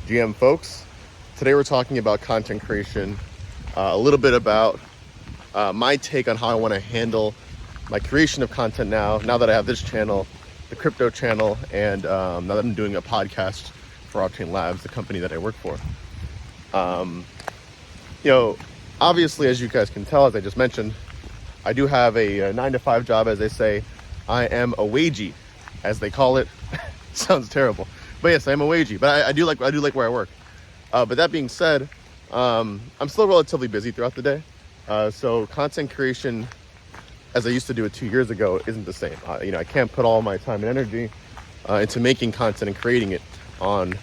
GM folks. Today we're talking about content creation, a little bit about my take on how I want to handle my creation of content now that I have this channel, the crypto channel, and now that I'm doing a podcast for Octane Labs, the company that I work for. Obviously, as you guys can tell, as I just mentioned, I do have a 9-to-5 job, as they say. I am a wagey, as they call it. Sounds terrible, but yes, I am a wagey. But I do like where I work. But that being said, I'm still relatively busy throughout the day. So content creation, as I used to do it 2 years ago, isn't the same. I can't put all my time and energy into making content and creating it on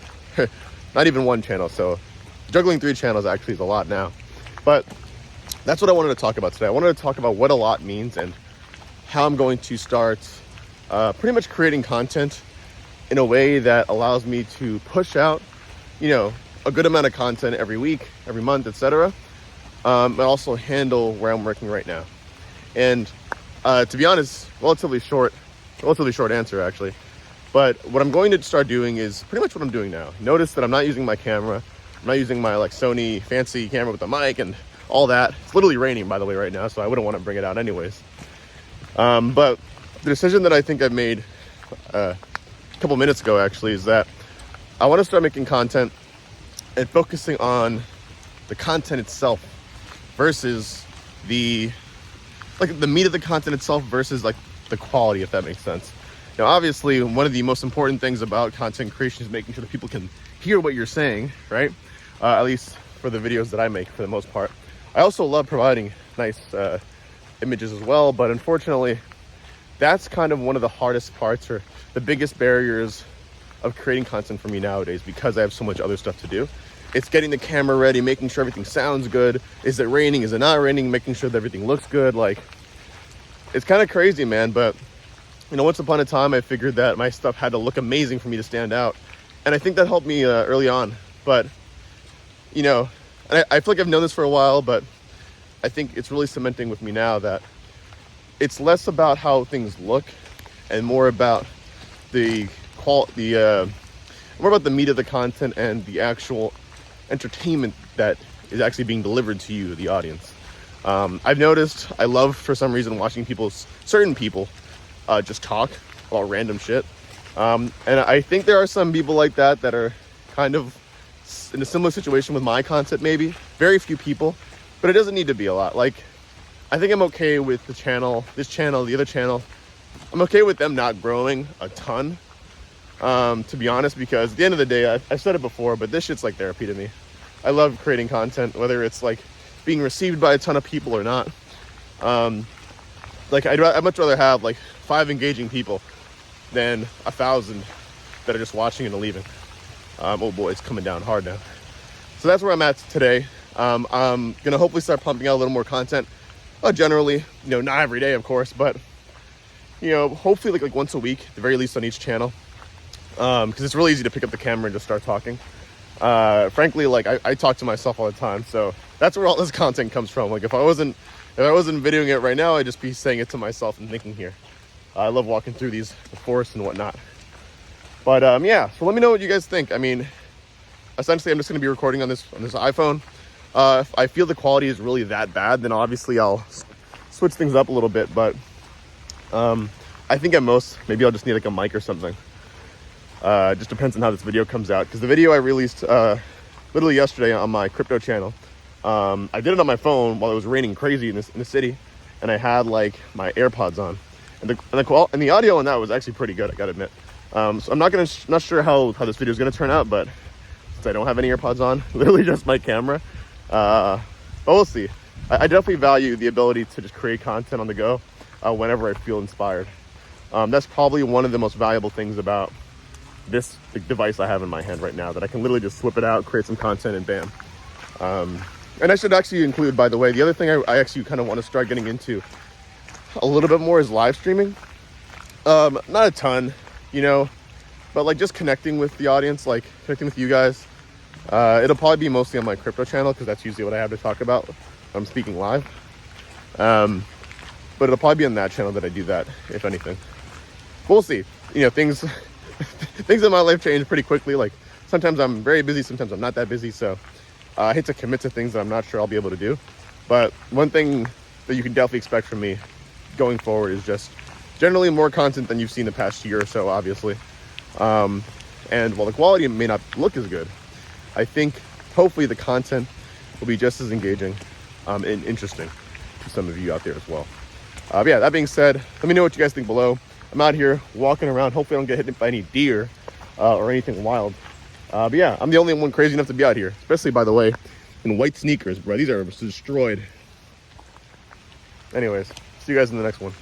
not even one channel. So juggling 3 channels actually is a lot now. But that's what I wanted to talk about today. I wanted to talk about what a lot means and how I'm going to start pretty much creating content in a way that allows me to push out, a good amount of content every week, every month, etc. But also handle where I'm working right now. And to be honest, relatively short answer actually. But what I'm going to start doing is pretty much what I'm doing now. Notice that I'm not using my camera. I'm not using my Sony fancy camera with the mic and all that. It's literally raining, by the way, right now, so I wouldn't want to bring it out anyways. But the decision that I think I've made a couple minutes ago actually is that I want to start making content and focusing on the content itself versus the meat of the content itself versus the quality, if that makes sense. Now, obviously, one of the most important things about content creation is making sure that people can hear what you're saying, right? At least for the videos that I make, for the most part. I also love providing nice images as well, but unfortunately, that's kind of one of the hardest parts or the biggest barriers of creating content for me nowadays, because I have so much other stuff to do. It's getting the camera ready, making sure everything sounds good. Is it raining? Is it not raining? Making sure that everything looks good. It's kind of crazy, man. But, once upon a time, I figured that my stuff had to look amazing for me to stand out. And I think that helped me early on. But, and I feel like I've known this for a while, but I think it's really cementing with me now that it's less about how things look and more about the meat of the content and the actual entertainment that is actually being delivered to you, the audience. I've noticed I love, for some reason, watching certain people just talk about random shit. And I think there are some people like that are kind of in a similar situation with my content, maybe. Very few people, but it doesn't need to be a lot. I think I'm okay with this channel, the other channel. I'm okay with them not growing a ton, to be honest, because at the end of the day, I've said it before, but this shit's like therapy to me. I love creating content, whether it's being received by a ton of people or not. I'd much rather have 5 engaging people than 1,000 that are just watching and leaving. Oh boy, it's coming down hard now. So that's where I'm at today. I'm gonna hopefully start pumping out a little more content. Generally, not every day, of course, but hopefully like once a week, at the very least on each channel. Because it's really easy to pick up the camera and just start talking. Frankly, I talk to myself all the time, so that's where all this content comes from. If I wasn't videoing it right now, I'd just be saying it to myself and thinking here. I love walking through the forest and whatnot. But yeah, so let me know what you guys think. Essentially, I'm just going to be recording on this iPhone. If I feel the quality is really that bad, then obviously I'll switch things up a little bit. But I think at most, maybe I'll just need a mic or something. Just depends on how this video comes out. Because the video I released literally yesterday on my crypto channel, I did it on my phone while it was raining crazy in the city, and I had my AirPods on, and the audio on that was actually pretty good, I gotta admit. So I'm not sure how this video is gonna turn out, but since I don't have any AirPods on, literally just my camera, but we'll see. I definitely value the ability to just create content on the go whenever I feel inspired. That's probably one of the most valuable things about this device I have in my hand right now, that I can literally just whip it out, create some content, and bam. And I should actually include, by the way, the other thing I actually kind of want to start getting into a little bit more is live streaming. Not a ton, but just connecting with the audience, connecting with you guys. It'll probably be mostly on my crypto channel, because that's usually what I have to talk about when I'm speaking live. But it'll probably be on that channel that I do that, if anything. We'll see. Things in my life change pretty quickly. Sometimes I'm very busy, sometimes I'm not that busy, so I hate to commit to things that I'm not sure I'll be able to do. But one thing that you can definitely expect from me going forward is just generally more content than you've seen the past year or so, obviously. And while the quality may not look as good, I think hopefully the content will be just as engaging and interesting to some of you out there as well. But yeah, that being said, let me know what you guys think below. I'm out here walking around. Hopefully I don't get hit by any deer or anything wild. But yeah, I'm the only one crazy enough to be out here, especially, by the way, in white sneakers, bro. These are destroyed. Anyways, see you guys in the next one.